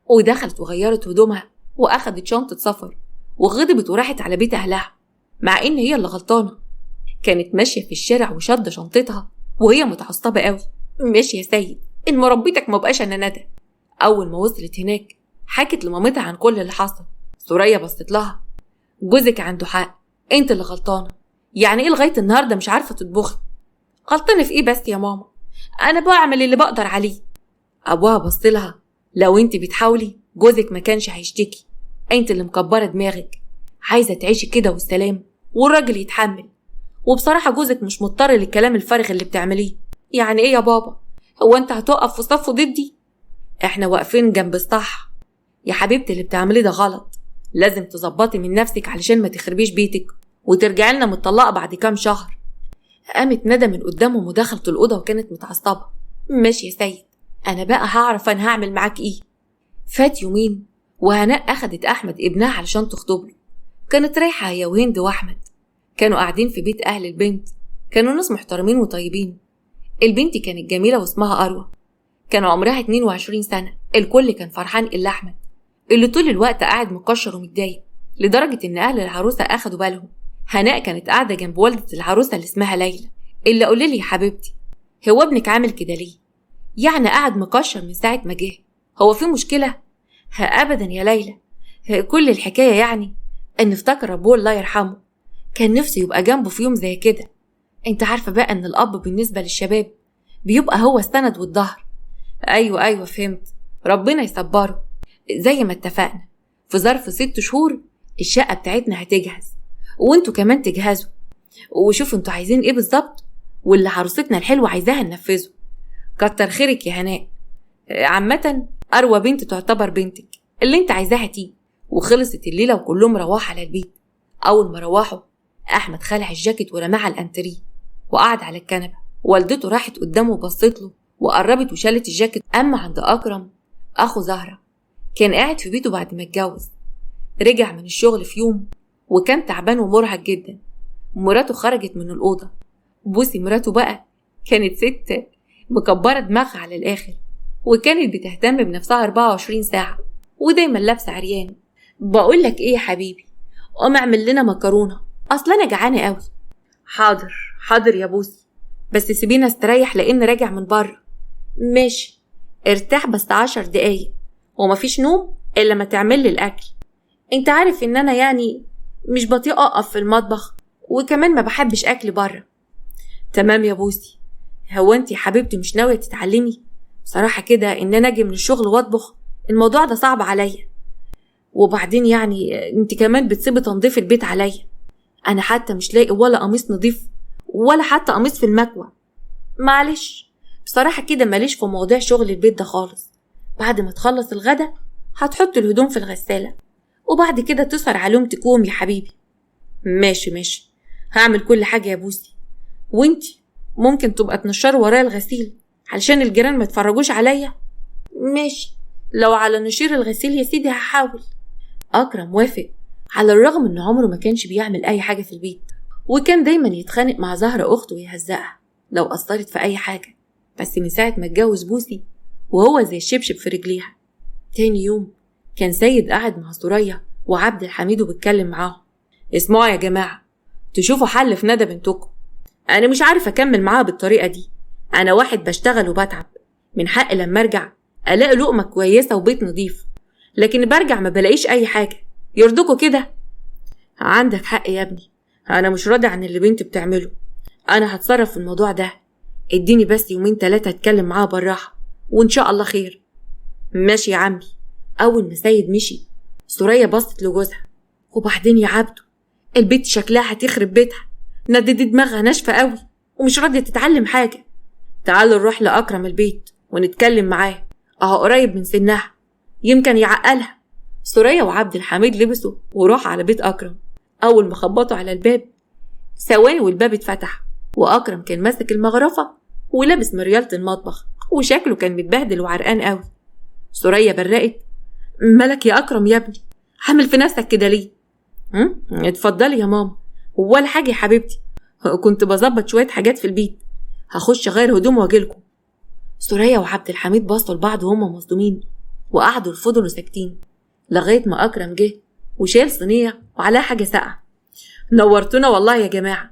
ودخلت وغيرت هدومها وأخدت شنطة سفر وغضبت وراحت على بيت أهلها، مع إن هي اللي غلطانة. كانت ماشية في الشارع وشادة شنطتها وهي متعصبة قوي. ماشي يا سيد، إن مربيتك ما بقاش أنا ندى. أول ما وصلت هناك حكت لمامتها عن كل اللي حصل. سوريا بصت لها، جوزك عنده حق، انت اللي غلطانه. يعني ايه لغايه النهارده مش عارفه تطبخي؟ غلطانه في ايه بس يا ماما؟ انا بعمل اللي بقدر عليه. ابوها بص لها، لو انت بتحاولي جوزك ما كانش هيشتكي، انت اللي مكبره دماغك، عايزه تعيشي كده والسلام والراجل يتحمل. وبصراحه جوزك مش مضطر للكلام الفارغ اللي بتعمليه. يعني ايه يا بابا؟ هو انت هتقف في صفه ضدي؟ احنا واقفين جنب الصح يا حبيبتي، اللي بتعمليه ده غلط، لازم تظبطي من نفسك علشان ما تخربيش بيتك وترجعي لنا متطلقه بعد كام شهر. قامت ندى من قدامهم ودخلت الأوضة وكانت متعصبة. ماشي يا سيد، أنا بقى هعرف أنا هعمل معاك إيه. فات يومين وهناء أخدت أحمد ابنها علشان تخطب له. كانت رايحة هي وهند وأحمد، كانوا قاعدين في بيت أهل البنت، كانوا ناس محترمين وطيبين. البنت كانت جميلة واسمها أروى، كانوا عمرها 22 سنة. الكل كان فرحان إلا أحمد اللي طول الوقت قاعد مكشر ومتضايق، لدرجة إن أهل العروسة أخدوا بالهم. هناء كانت قاعدة جنب والدة العروسة اللي اسمها ليلى. اللي قوليلي يا حبيبتي، هو ابنك عامل كده ليه؟ يعني قاعد مكشر من ساعة ما جه، هو في مشكلة؟ أبدا يا ليلى، كل الحكاية يعني إن افتكر أبوه الله يرحمه كان نفسه يبقى جنبه في يوم زي كده. انت عارفة بقى إن الأب بالنسبة للشباب بيبقى هو السند والظهر. أيوة فهمت، ربنا يصبره. زي ما اتفقنا، في ظرف 6 شهور الشقة بتاعتنا هتجهز، وانتوا كمان تجهزوا، وشوفوا انتوا عايزين ايه بالظبط، واللي عروستنا الحلوة عايزاها ننفذه. كتر خيرك يا هناء. عامة أروى بنت تعتبر بنتك، اللي انت عايزاها تيجي. وخلصت الليلة وكلهم روحوا على البيت. أول ما روحوا أحمد خلع الجاكيت ورماه على الأنتريه وقعد على الكنبة. والدته راحت قدامه وبصت له وقربت وشالت الجاكيت. أما عند أكرم أخو زهرة، كان قاعد في بيته بعد ما اتجوز، رجع من الشغل في يوم وكان تعبان ومرهق جدا. مراته خرجت من الأوضة. بوسي مراته بقى كانت ست مكبرة دماغها على الآخر، وكانت بتهتم بنفسها 24 ساعة ودايما لابسة عريان. بقولك ايه يا حبيبي، قوم اعمل لنا مكرونة، أصلا أنا جعانة قوي. حاضر يا بوسي، بس سيبينا استريح لأن راجع من بره. ماشي، ارتاح بس 10 دقايق، ومفيش نوم إلا ما تعمل لي الأكل. انت عارف ان انا يعني مش بطيء اقف في المطبخ، وكمان ما بحبش اكل بره. تمام يا بوسي. هو انت يا حبيبتي مش ناوية تتعلمي؟ بصراحة كده ان انا اجي من الشغل واطبخ الموضوع ده صعب عليا، وبعدين يعني انت كمان بتسيبي تنظيف البيت عليا. انا حتى مش لاقي ولا قميص نظيف ولا حتى قميص في المكوى. معلش بصراحة كده ماليش في موضوع شغل البيت ده خالص. بعد ما تخلص الغدا هتحط الهدوم في الغسالة، وبعد كده تسهر عليهم تكوم يا حبيبي. ماشي، هعمل كل حاجة يا بوسي. وانتي ممكن تبقى تنشر ورايا الغسيل علشان الجيران ما يتفرجوش عليا. ماشي، لو على نشير الغسيل يا سيدي هحاول. أكرم وافق، على الرغم إن عمره ما كانش بيعمل أي حاجة في البيت، وكان دايما يتخانق مع زهرة أخته ويهزقها لو قصرت في أي حاجة. بس من ساعة ما اتجوز بوسي وهو زي الشبشب في رجليها. تاني يوم كان سيد قاعد مع سوريا وعبد الحميد وبيتكلم معاهم. اسمعوا يا جماعة، تشوفوا حل في ندى بنتكم. أنا مش عارف أكمل معاها بالطريقة دي. أنا واحد بشتغل وبتعب، من حق لما أرجع ألاقي لقمة كويسة وبيت نظيف، لكن برجع ما بلاقيش أي حاجة. يرضوكوا كده؟ عندك حق يا ابني، أنا مش راضي عن اللي بنتي بتعمله. أنا هتصرف في الموضوع ده، اديني بس يومين 3 أتكلم معاها بالراحة وإن شاء الله خير. ماشي يا عمي. أول ما سيد مشي سوريا بصت لجوزها. وبعدين يا عبده، البنت شكلها هتخرب بيتها، ندى دي دماغها ناشفة قوي ومش راضية تتعلم حاجة. تعالوا نروح لأكرم البيت ونتكلم معاه، أهو قريب من سنها، يمكن يعقلها. سوريا وعبد الحميد لبسوا وراحوا على بيت أكرم. أول ما خبطوا على الباب ثواني والباب اتفتح، وأكرم كان ماسك المغرفة ولابس مريالة المطبخ وشكله كان متبهدل وعرقان قوي. سوريا برقت: مالك يا أكرم يا ابني، عامل في نفسك كده ليه؟ اتفضلي يا ماما. ولا حاجة يا حبيبتي، كنت بظبط شوية حاجات في البيت، هخش غير هدوم واجيلكم. سوريا وعبد الحميد بصوا لبعض وهم مصدومين وقعدوا الفضلوا ساكتين لغاية ما أكرم جه وشال صينية وعليها حاجة ساقعة. نورتونا والله يا جماعة،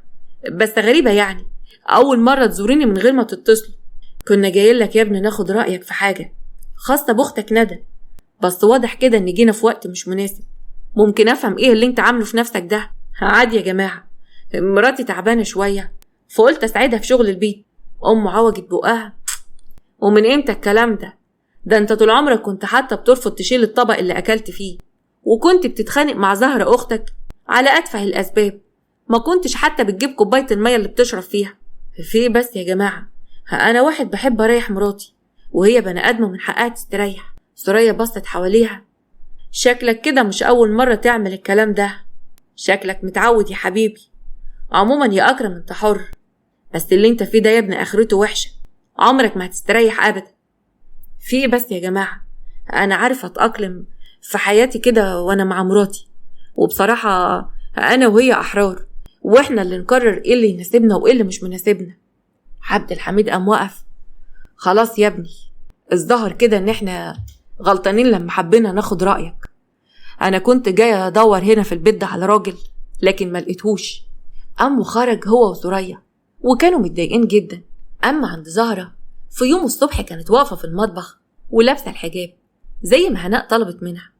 بس غريبة يعني، أول مرة تزوريني من غير ما تتصلوا. كنا جايين لك يا ابني ناخد رأيك في حاجة خاصة بأختك ندى، بس واضح كده إن جينا في وقت مش مناسب. ممكن أفهم إيه اللي أنت عامله في نفسك ده؟ عادي يا جماعة، مراتي تعبانة شوية فقلت أساعدها في شغل البيت. عوجت بقها: ومن إمتى الكلام ده؟ ده أنت طول عمرك كنت حتى بترفض تشيل الطبق اللي أكلت فيه، وكنت بتتخانق مع زهرة أختك على أتفه الأسباب، ما كنتش حتى بتجيب كوباية المية اللي بتشرب فيها. في إيه بس يا جماعة؟ أنا واحد بحب أريح مراتي وهي بني آدمة من حقها تستريح. سوريا بصت حواليها: شكلك كده مش أول مرة تعمل الكلام ده، شكلك متعود يا حبيبي. عموما يا أكرم انت حر، بس اللي انت فيه ده يا ابن آخرته وحشة، عمرك ما هتستريح أبدا. في بس يا جماعة، أنا عارفة أتأقلم في حياتي كده وأنا مع مراتي، وبصراحة أنا وهي أحرار، وإحنا اللي نقرر إيه اللي يناسبنا وإيه اللي مش مناسبنا. عبد الحميد قام وقف: خلاص يا ابني، الظاهر كده إن إحنا غلطانين لما حبينا ناخد رأيك. أنا كنت جاية أدور هنا في البيت ده على راجل لكن ما لقيتهوش. قام وخرج هو وسوريا وكانوا متضايقين جدا. أما عند زهرة في يوم الصبح كانت واقفة في المطبخ ولابسة الحجاب زي ما هناء طلبت منها.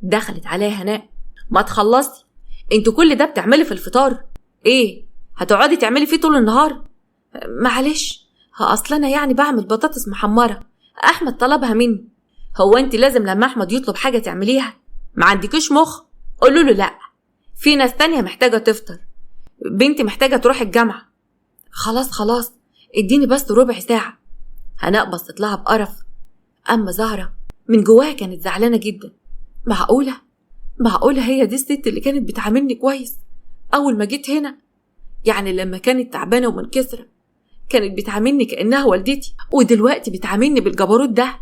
دخلت عليها هناء: ما تخلصي، انتوا كل ده بتعملي في الفطار؟ ايه هتقعدي تعملي فيه طول النهار؟ معلش، اصل انا يعني بعمل بطاطس محمرة، احمد طلبها مني. هو انت لازم لما احمد يطلب حاجة تعمليها؟ ما عندكيش مخ؟ قولوا له لا، في ناس تانية محتاجة تفطر، بنتي محتاجة تروح الجامعة. خلاص اديني بس ربع ساعة. هناء بصت لها بقرف. أما زهرة من جواها كانت زعلانة جدا. معقولة هي دي الست اللي كانت بتعاملني كويس أول ما جيت هنا؟ يعني لما كانت تعبانة ومنكسرة كانت بتعاملني كأنها والدتي، ودلوقتي بتعاملني بالجبروت ده؟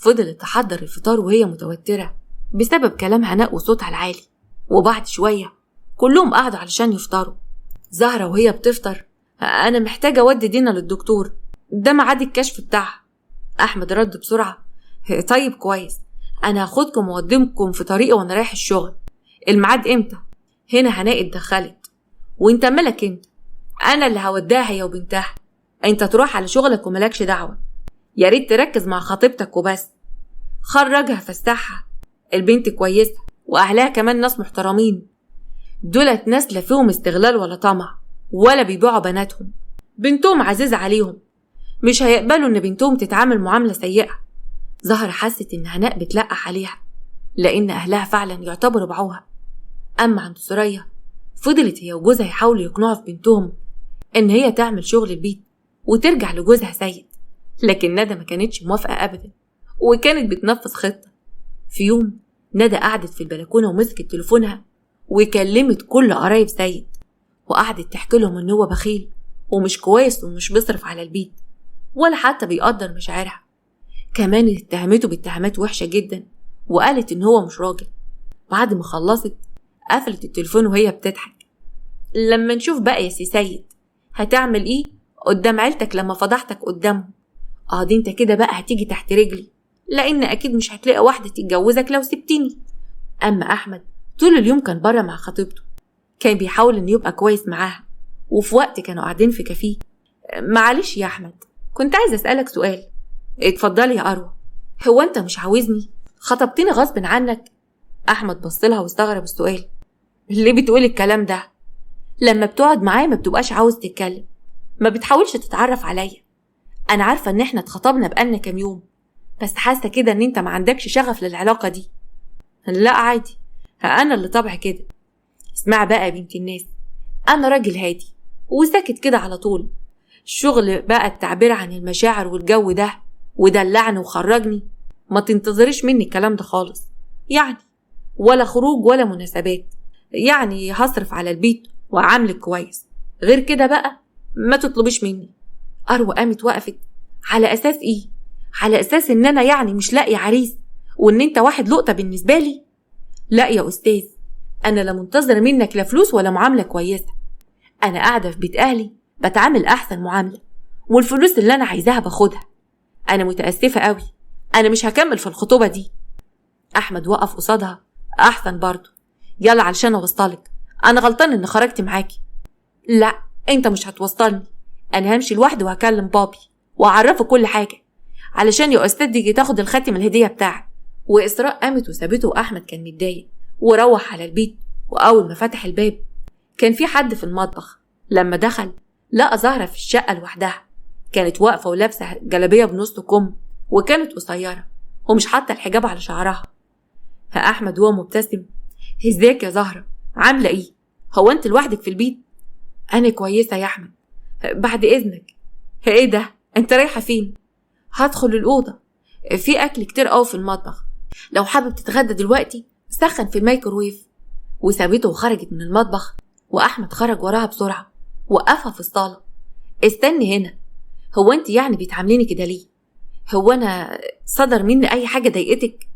فضلت تحضر الفطار وهي متوترة بسبب كلام هناء وصوتها العالي. وبعد شوية كلهم قعدوا علشان يفطروا. زهرة وهي بتفطر: أنا محتاجة أودي دينا للدكتور، ده ميعاد الكشف بتاعها. أحمد رد بسرعة: طيب كويس، أنا هاخدكم وأوديكم في طريقي وأنا رايح الشغل. الميعاد إمتى؟ هنا هناء اتدخلت: وإنت مالك إنت؟ أنا اللي هوداها هي وبنتها، إنت تروح على شغلك وملكش دعوة. يا ريت تركز مع خطيبتك وبس، خرجها فسحها، البنت كويسة وأهلها كمان ناس محترمين، دولت ناس لا فيهم استغلال ولا طمع ولا بيبيعوا بناتهم، بنتهم عزيزة عليهم، مش هيقبلوا ان بنتهم تتعامل معاملة سيئة. زهرة حست ان هناء بتلقح عليها لان اهلها فعلا يعتبروا باعوها. اما عند سوريا فضلت هي وجوزها يحاولوا يقنعوا في بنتهم ان هي تعمل شغل البيت وترجع لجوزها سيد، لكن ندى ما كانتش موافقة ابدا وكانت بتنفذ خطة. في يوم ندى قعدت في البلكونة ومسكت تليفونها وكلمت كل قرايب سيد، وقعدت تحكي لهم ان هو بخيل ومش كويس ومش بيصرف على البيت ولا حتى بيقدر مشاعرها. كمان اتهمته باتهامات وحشة جدا وقالت ان هو مش راجل. بعد ما خلصت قفلت التليفون وهي بتضحك: لما نشوف بقى يا سي سيد هتعمل ايه قدام عيلتك لما فضحتك قدامهم دي انت كده بقى هتيجي تحت رجلي، لان اكيد مش هتلاقي واحدة تتجوزك لو سبتني. اما احمد طول اليوم كان بره مع خطيبته، كان بيحاول انه يبقى كويس معاها. وفي وقت كانوا قاعدين في كافيه، معلش يا احمد كنت عايز اسألك سؤال. اتفضلي يا اروى. هو انت مش عاوزني؟ خطبتني غصب عنك؟ احمد بصلها واستغرب السؤال. ليه بتقولي الكلام ده؟ لما بتقعد معايا ما بتبقاش عاوز تتكلم، ما بتحاولش تتعرف عليا. انا عارفة ان احنا اتخطبنا بقالنا كام يوم، بس حاسة كده ان انت ما عندكش شغف للعلاقة دي. لا عادي، انا اللي طبع كده. اسمع بقى يا بنت الناس، انا راجل هادي وساكت كده على طول. الشغل بقى التعبير عن المشاعر والجو ده ودلعني وخرجني، ما تنتظريش مني الكلام ده خالص. يعني ولا خروج ولا مناسبات، يعني هصرف على البيت وعاملك كويس، غير كده بقى ما تطلبيش مني. أروى قامت وقفت. على أساس إيه؟ على أساس إن أنا يعني مش لاقي عريس وإن أنت واحد لقطة بالنسبة لي؟ لا يا أستاذ، أنا لا منتظر منك لا فلوس ولا معاملة كويسة. أنا قاعدة في بيت أهلي بتعامل أحسن معاملة، والفلوس اللي أنا عايزاها باخدها. أنا متأسفة قوي، أنا مش هكمل في الخطوبة دي. أحمد وقف قصادها. أحسن برضو، يلا علشان أوصلك، أنا غلطان إن خرجت معاكي. لا أنت مش هتوصلني، أنا همشي لوحدي وهكلم بابي وأعرفه كل حاجة علشان يا أستاذ تيجي تاخد الخاتم الهدية بتاعك. وإسراء قامت وسابته، وأحمد كان متضايق وروح على البيت. وأول ما فتح الباب كان في حد في المطبخ. لما دخل لقى زهرة في الشقة لوحدها، كانت واقفة ولابسة جلابية بنص كم وكانت قصيرة ومش حاطة الحجاب على شعرها. أحمد وهو مبتسم. ازيك يا زهرة، عاملة ايه؟ هو انت لوحدك في البيت؟ انا كويسة يا احمد، بعد اذنك. ايه ده، انت رايحة فين؟ هدخل الأوضة، في اكل كتير قوي في المطبخ، لو حابب تتغدى دلوقتي سخن في الميكروويف. وسابته وخرجت من المطبخ. واحمد خرج وراها بسرعة، وقفها في الصالة. استني هنا، هو انت يعني بتعامليني كده ليه؟ هو انا صدر مني اي حاجة ضايقتك؟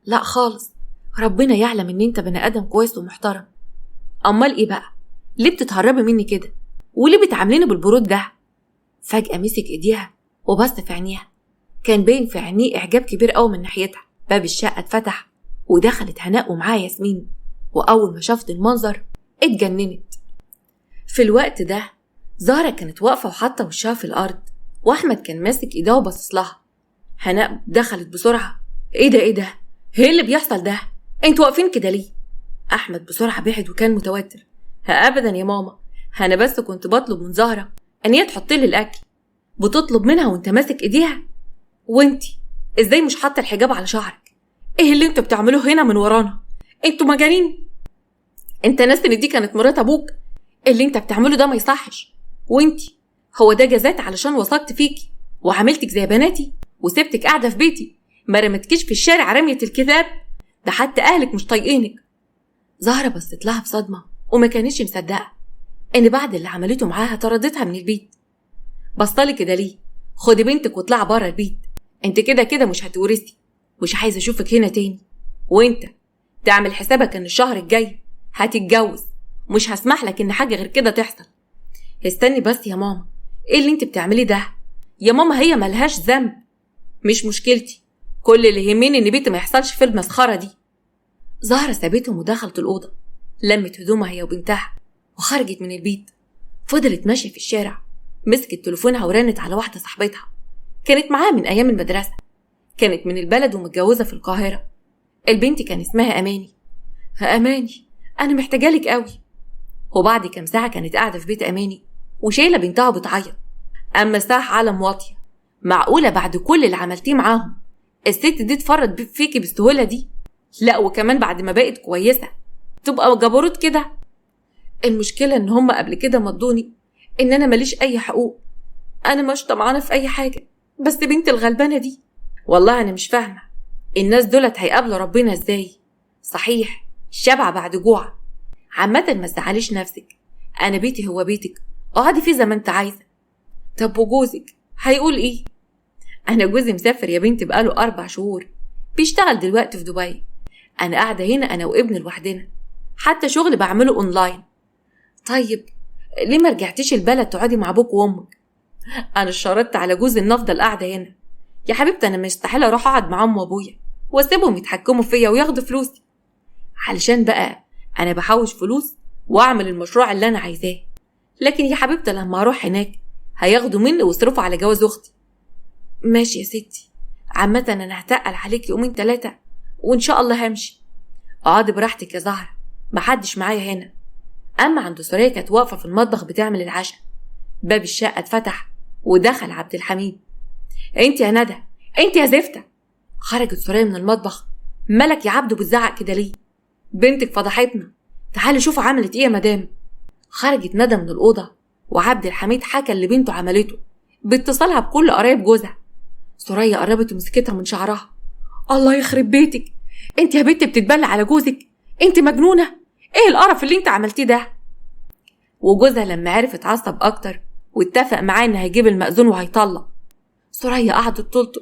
لا خالص، ربنا يعلم ان انت بني ادم كويس ومحترم. امال ايه بقى؟ ليه بتتهربي مني كده؟ وليه بتعامليني بالبرود ده؟ فجأة مسك ايديها وبص في عينيها، كان باين في عينيه اعجاب كبير قوي من ناحيتها. باب الشقة اتفتح ودخلت هناء ومعاها ياسمين، واول ما شافت المنظر اتجننت. في الوقت ده زهرة كانت واقفة وحاطة وشها في الارض، واحمد كان ماسك ايدها وبصص لها. هناء دخلت بسرعة. ايه ده ايه اللي بيحصل ده؟ انتوا واقفين كده ليه؟ احمد بسرعة بعد وكان متوتر. ابدا يا ماما، انا بس كنت بطلب من زهرة ان هي تحط لي الاكل. بتطلب منها وانت ماسك ايديها؟ وانتي ازاي مش حاطه الحجاب على شعرك؟ ايه اللي انتوا بتعملوه هنا من ورانا؟ انتوا مجانين؟ انت ناسي ان دي كانت مرات ابوك؟ اللي انت بتعمله ده ما يصحش. وانتي هو ده جزات علشان وثقت فيكي وعملتك زي بناتي وسبتك قاعده في بيتي، ما رمتكيش في الشارع رمية الكذاب؟ ده حتى اهلك مش طايقينك. زهرة بصت لها بصدمة وما كانتش مصدقة ان بعد اللي عملته معاها طردتها من البيت. بصلي كده ليه؟ خدي بنتك واطلعي بره البيت، انت كده كده مش هتورثي، مش عايزه اشوفك هنا تاني. وانت تعمل حسابك ان الشهر الجاي هتتجوز، مش هسمح لك ان حاجه غير كده تحصل. استني بس يا ماما، ايه اللي انت بتعمليه ده؟ يا ماما هي ملهاش ذنب، مش مشكلتي، كل اللي يهمني ان بيتي ما يحصلش في المسخره دي. زهرة سابتهم ودخلت الأوضة، لمت هدومها هي وبنتها وخرجت من البيت. فضلت ماشية في الشارع، مسكت تليفونها ورنت على واحدة صاحبتها كانت معاها من أيام المدرسة، كانت من البلد ومتجوزة في القاهرة. البنت كان اسمها أماني. أماني، أنا محتاجالك قوي. وبعد كام ساعة كانت قاعدة في بيت أماني وشايلة بنتها بتعيط. أما الساعة عالم واطية، معقولة بعد كل اللي عملتيه معاهم الست دي تفرط فيكي بالسهولة دي؟ لا وكمان بعد ما بقت كويسة تبقى جبروت كده؟ المشكلة ان هم قبل كده مضوني ان انا ماليش اي حقوق، انا مش طمعانة في اي حاجة، بس بنت الغلبانة دي والله انا مش فاهمة الناس دولت هيقابلوا ربنا ازاي. صحيح الشبع بعد جوع. عامة ما تزعليش نفسك، انا بيتي هو بيتك، اقعدي فيه زي ما انت عايزة. طب وجوزك هيقول ايه؟ انا جوزي مسافر يا بنتي بقاله 4 شهور، بيشتغل دلوقتي في دبي. انا قاعدة هنا انا وابني لوحدنا، حتى شغل بعمله اونلاين. طيب ليه ما رجعتيش البلد تقعدي مع ابوك وامك؟ أنا اشترطت على جوزي إن أفضل قاعدة هنا. يا حبيبتي أنا مستحيل أروح أقعد مع أم وأبويا وأسيبهم يتحكموا فيا وياخدوا فلوسي، علشان بقى أنا بحوش فلوس وأعمل المشروع اللي أنا عايزاه. لكن يا حبيبتي لما أروح هناك هياخدوا مني ويصرفوا على جواز أختي. ماشي يا ستي، عامة أنا هتقل عليك 2-3 وإن شاء الله همشي. اقعدي براحتك يا زهرة، محدش معايا هنا. أما عند سوريا كانت واقفة في المطبخ بتعمل العشاء. باب الشقة اتفتح ودخل عبد الحميد. انت يا ندى، انت يا زفتة. خرجت سوريا من المطبخ. مالك يا عبده بتزعق كده ليه؟ بنتك فضحتنا، تعالي شوفوا عملت ايه يا مدام. خرجت ندى من الأوضة وعبد الحميد حكى اللي بنته عملته باتصالها بكل قرايب جوزها. سوريا قربت ومسكتها من شعرها. الله يخرب بيتك، انت يا بنت بتتبلى على جوزك؟ انت مجنونة؟ ايه القرف اللي انت عملتيه ده؟ وجوزها لما عرف اتعصب اكتر واتفق معاه ان هيجيب المأذون وهيطلق. سوريا قعدت تلطم.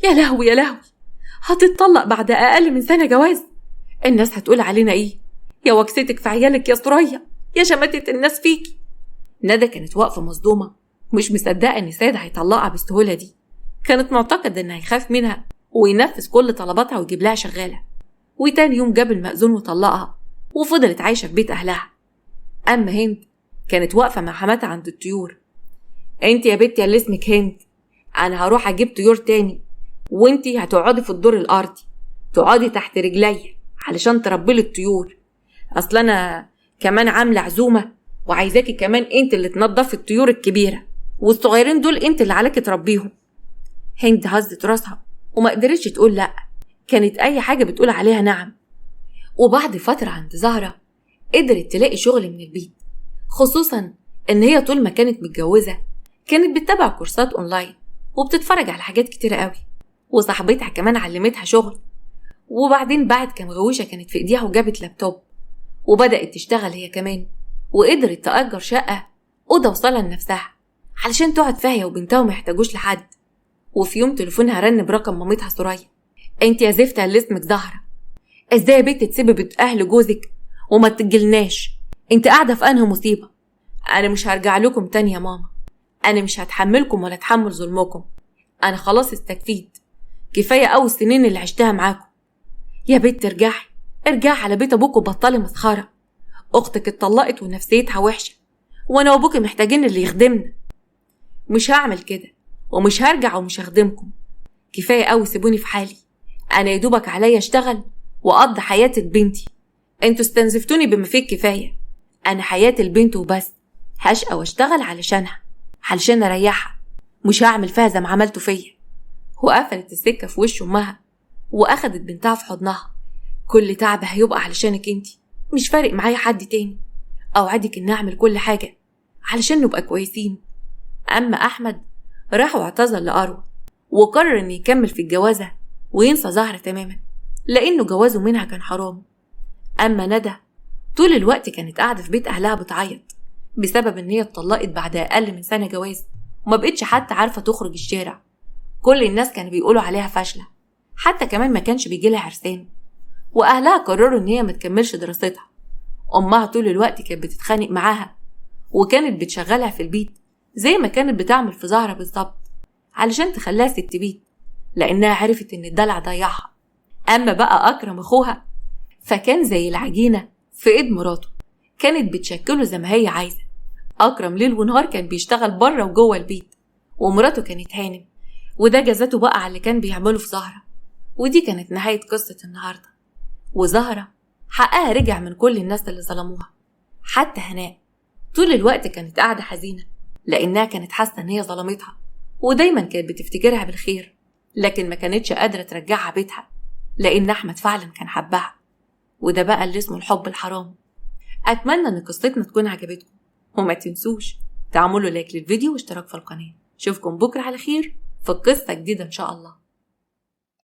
يا لهوي يا لهوي، هتتطلق بعد اقل من سنة جواز؟ الناس هتقول علينا ايه؟ يا وكستك في عيالك يا سوريا، يا شماتة الناس فيكي. ندى كانت واقفة مصدومة مش مصدقة ان سيد هيطلقها بالسهولة دي. كانت معتقدة ان هيخاف منها وينفذ كل طلباتها ويجيب لها شغالة. وتاني يوم جاب المأذون وطلقها وفضلت عايشة في بيت أهلها. أما هند كانت واقفة مع حماتها عند الطيور. انت يا بنتي اللي اسمك هند، أنا هروح أجيب طيور تاني وانتي هتقعدي في الدور الأرضي، تقعدي تحت رجلي علشان تربي الطيور. أصل أنا كمان عاملة عزومة وعايزاكي كمان انت اللي تنضفي الطيور الكبيرة، والصغيرين دول انت اللي عليكي تربيهم. هند هزت راسها وما قدرتش تقول لأ، كانت أي حاجة بتقول عليها نعم. وبعد فترة عند زهرة قدرت تلاقي شغل من البيت، خصوصا إن هي طول ما كانت متجوزة كانت بتتابع كورسات أونلاين وبتتفرج على حاجات كتيرة قوي، وصاحبتها كمان علمتها شغل. وبعدين بعد كام غويشة كانت في إيديها وجابت لابتوب وبدأت تشتغل هي كمان، وقدرت تأجر شقة أوضة وصالة لنفسها علشان تقعد فيها هي وبنتها وما يحتاجوش لحد. وفي يوم تليفونها رن برقم مامتها سوريا. انت يا زفتة اللي اسمك زهرة، ازاي يا بنت تسيبي بيت اهل جوزك وما تجلناش؟ انت قاعدة في انهي مصيبة؟ انا مش هرجع لكم تاني يا ماما، انا مش هتحملكم ولا اتحمل ظلمكم، انا خلاص استكفيت، كفاية اوي السنين اللي عشتها معاكم. يا بنت ارجعي على بيت ابوك وبطلي مسخرة. اختك اتطلقت ونفسيتها وحشة وانا وابوك محتاجين اللي يخدمنا. مش هعمل كده ومش هرجع ومش هخدمكم، كفاية اوي سيبوني في حالي، انا يدوبك عليا اشتغل واقضي حياتي ببنتي. انتوا استنزفتوني بما فيه الكفاية، انا حياتي البنت وبس، هشقى واشتغل علشانها علشان اريحها، مش هعمل فيها زي ما عملتوا فيا. وقفلت السكة في وش امها واخدت بنتها في حضنها. كل تعب هيبقى علشانك انتي، مش فارق معايا حد تاني، اوعدك ان اعمل كل حاجة علشان نبقى كويسين. اما احمد راح واعتذر لأروى وقرر ان يكمل في الجوازة وينسى زهرة تماما لانه جوازه منها كان حرام. اما ندى طول الوقت كانت قاعدة في بيت اهلها بتعيط بسبب ان هي اتطلقت بعد اقل من سنة جواز وما بقتش حتى عارفة تخرج الشارع. كل الناس كانوا بيقولوا عليها فاشلة، حتى كمان ما كانش بيجيلها عرسان. واهلها قرروا ان هي ما تكملش دراستها. امها طول الوقت كانت بتتخانق معاها وكانت بتشغلها في البيت زي ما كانت بتعمل في زهرة بالظبط علشان تخليها ست بيت، لانها عرفت ان الدلع ضيعها. اما بقى اكرم اخوها فكان زي العجينة في ايد مراته، كانت بتشكله زي ما هي عايزة. اكرم ليل ونهار كان بيشتغل بره وجوه البيت، ومراته كانت هانم، وده جزاته بقى على اللي كان بيعمله في زهرة. ودي كانت نهاية قصة النهاردة. وزهرة حقها رجع من كل الناس اللي ظلموها، حتى هناء طول الوقت كانت قاعدة حزينة لأنها كانت حاسة إن هي ظلمتها، ودايما كانت بتفتكرها بالخير، لكن ما كانتش قادرة ترجعها بيتها لأن أحمد فعلا كان حبها، وده بقى اللي اسمه الحب الحرام. أتمنى إن قصتنا تكون عجبتكم، وما تنسوش تعملوا لايك للفيديو واشتراك في القناة. أشوفكم بكرة على خير في قصة جديدة إن شاء الله.